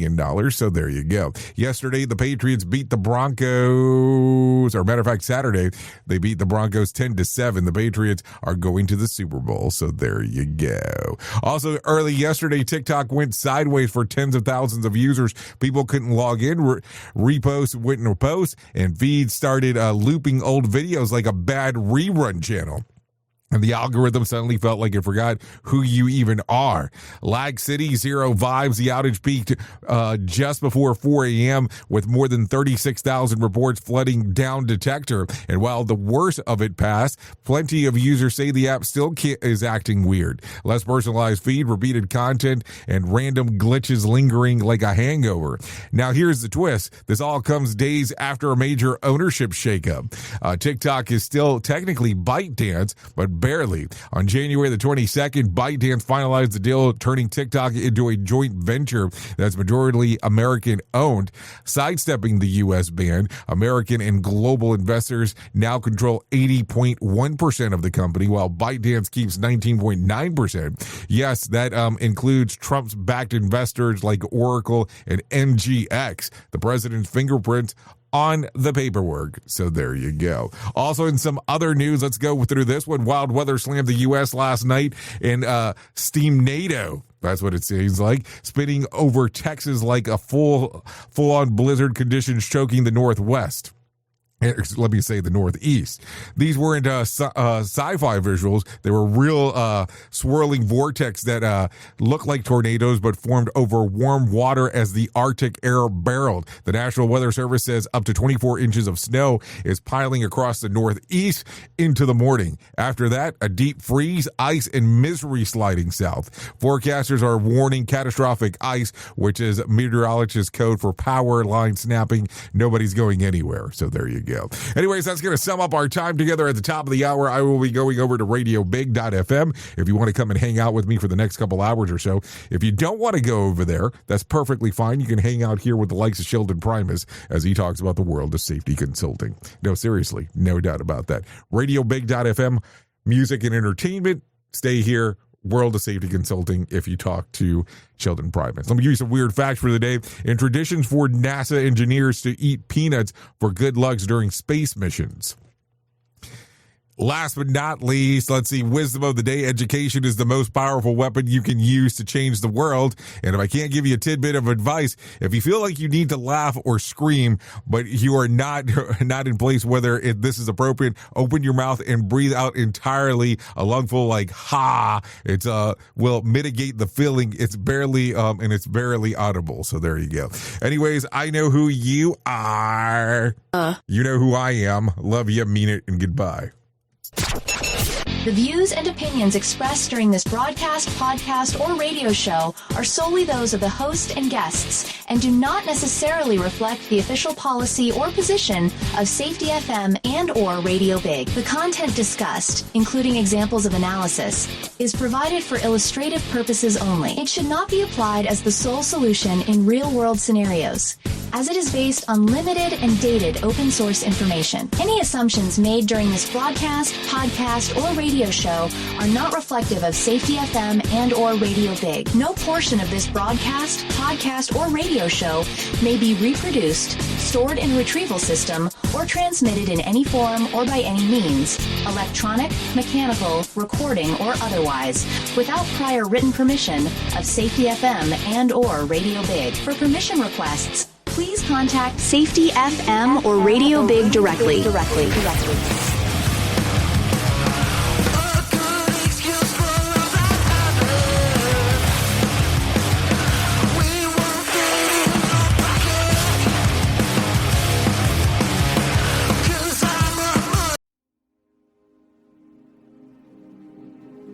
So there you go. Yesterday, the Patriots beat the Broncos, or matter of fact, Saturday, they beat the Broncos 10-7. The Patriots are going to the Super Bowl. So there you go. Also, early yesterday, TikTok went sideways for tens of thousands of users. People couldn't log in, repost wouldn't post, and feeds started looping old videos like a bad rerun channel. And the algorithm suddenly felt like it forgot who you even are. Lag City, zero vibes. The outage peaked just before 4 a.m. with more than 36,000 reports flooding down Detector. And while the worst of it passed, plenty of users say the app still is acting weird. Less personalized feed, repeated content, and random glitches lingering like a hangover. Now, here's the twist. This all comes days after a major ownership shakeup. TikTok is still technically ByteDance, but barely. On January the 22nd, ByteDance finalized the deal, turning TikTok into a joint venture that's majority American owned. Sidestepping the U.S. ban, American and global investors now control 80.1% of the company, while ByteDance keeps 19.9%. Yes, that includes Trump's backed investors like Oracle and MGX. The president's fingerprints on the paperwork. So there you go. Also, in some other news, let's go through this one. Wild weather slammed the U.S. last night in Steam-nado. That's what it seems like. Spinning over Texas like a full-on blizzard conditions choking the Northwest. Let me say the Northeast. These weren't sci-fi visuals. They were real swirling vortex that looked like tornadoes but formed over warm water as the Arctic air barreled. The National Weather Service says up to 24 inches of snow is piling across the Northeast into the morning. After that, a deep freeze, ice, and misery sliding south. Forecasters are warning catastrophic ice, which is meteorologists' code for power line snapping. Nobody's going anywhere. So there you go. Anyways, that's going to sum up our time together at the top of the hour. I will be going over to radiobig.fm if you want to come and hang out with me for the next couple hours or so. If you don't want to go over there, that's perfectly fine. You can hang out here with the likes of Sheldon Primus as he talks about the world of safety consulting. No, seriously, no doubt about that. Radiobig.fm, music and entertainment. Stay here. World of Safety Consulting if you talk to Sheldon Primus. Let me give you some weird facts for the day. In traditions for NASA engineers to eat peanuts for good luck during space missions. Last but not least, let's see, wisdom of the day. Education is the most powerful weapon you can use to change the world. And if I can't give you a tidbit of advice, if you feel like you need to laugh or scream, but you are not in place whether this is appropriate, open your mouth and breathe out entirely a lungful like ha. It will mitigate the feeling. It's barely and it's barely audible. So there you go. Anyways, I know who you are. You know who I am. Love you, mean it, and goodbye. The views and opinions expressed during this broadcast, podcast, or radio show are solely those of the host and guests and do not necessarily reflect the official policy or position of Safety FM and or Radio Big. The content discussed, including examples of analysis, is provided for illustrative purposes only. It should not be applied as the sole solution in real-world scenarios, as it is based on limited and dated open source information. Any assumptions made during this broadcast, podcast, or radio radio show are not reflective of Safety FM and or Radio Big. No portion of this broadcast, podcast, or radio show may be reproduced, stored in a retrieval system, or transmitted in any form or by any means, electronic, mechanical, recording, or otherwise, without prior written permission of Safety FM and or Radio Big. For permission requests, please contact Safety FM or Radio Big directly.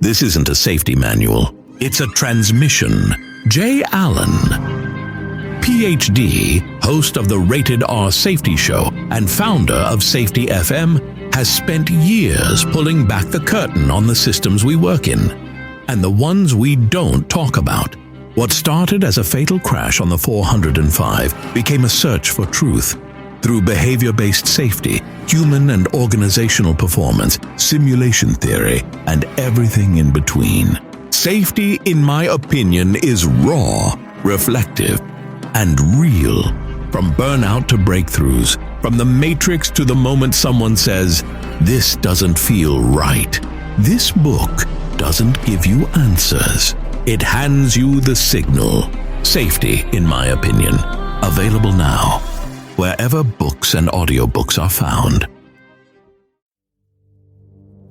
This isn't a safety manual. It's a transmission. Jay Allen, PhD, host of the Rated R Safety Show and founder of Safety FM, has spent years pulling back the curtain on the systems we work in and the ones we don't talk about. What started as a fatal crash on the 405 became a search for truth. Through behavior-based safety, human and organizational performance, simulation theory, and everything in between. Safety, in my opinion, is raw, reflective, and real. From burnout to breakthroughs, from the matrix to the moment someone says, "This doesn't feel right." This book doesn't give you answers. It hands you the signal. Safety, in my opinion. Available now, wherever books and audiobooks are found.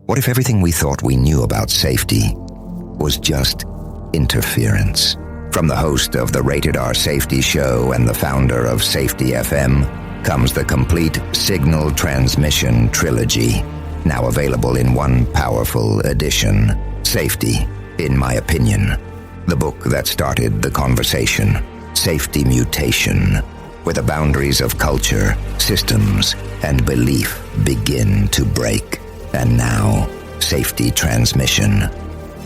What if everything we thought we knew about safety was just interference? From the host of the Rated R Safety Show and the founder of Safety FM comes the complete signal transmission trilogy, now available in one powerful edition. Safety, in my opinion. The book that started the conversation. Safety Mutation, where the boundaries of culture, systems, and belief begin to break. And now, Safety Transmission,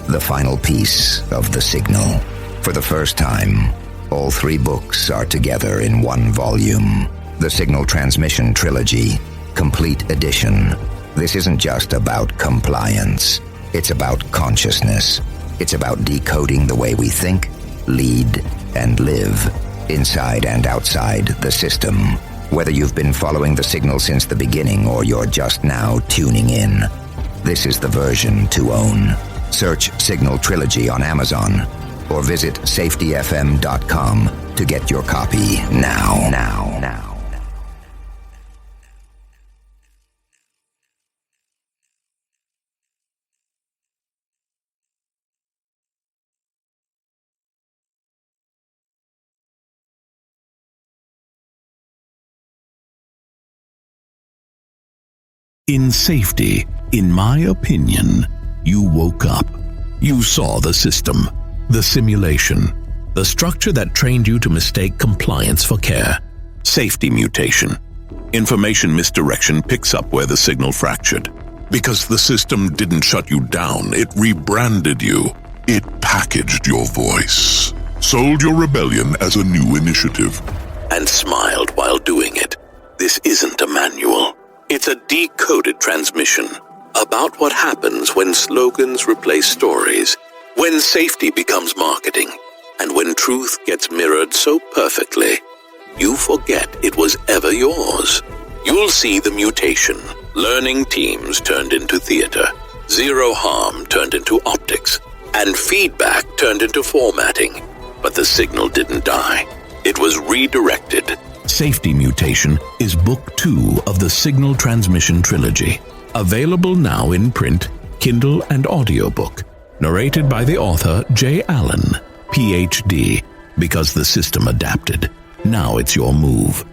the final piece of the signal. For the first time, all three books are together in one volume. The Signal Transmission Trilogy, Complete Edition. This isn't just about compliance. It's about consciousness. It's about decoding the way we think, lead, and live, inside and outside the system. Whether you've been following the signal since the beginning or you're just now tuning in, this is the version to own. Search Signal Trilogy on Amazon or visit safetyfm.com to get your copy now. In safety, in my opinion, you woke up. You saw the system, the simulation, the structure that trained you to mistake compliance for care. Safety mutation. Information misdirection picks up where the signal fractured. Because the system didn't shut you down, it rebranded you. It packaged your voice, sold your rebellion as a new initiative, and smiled while doing it. This isn't a manual. It's a decoded transmission about what happens when slogans replace stories, when safety becomes marketing, and when truth gets mirrored so perfectly, you forget it was ever yours. You'll see the mutation. Learning teams turned into theater, zero harm turned into optics, and feedback turned into formatting. But the signal didn't die. It was redirected. Safety Mutation is Book 2 of the Signal Transmission Trilogy. Available now in print, Kindle, and audiobook. Narrated by the author Jay Allen, PhD. Because the system adapted. Now it's your move.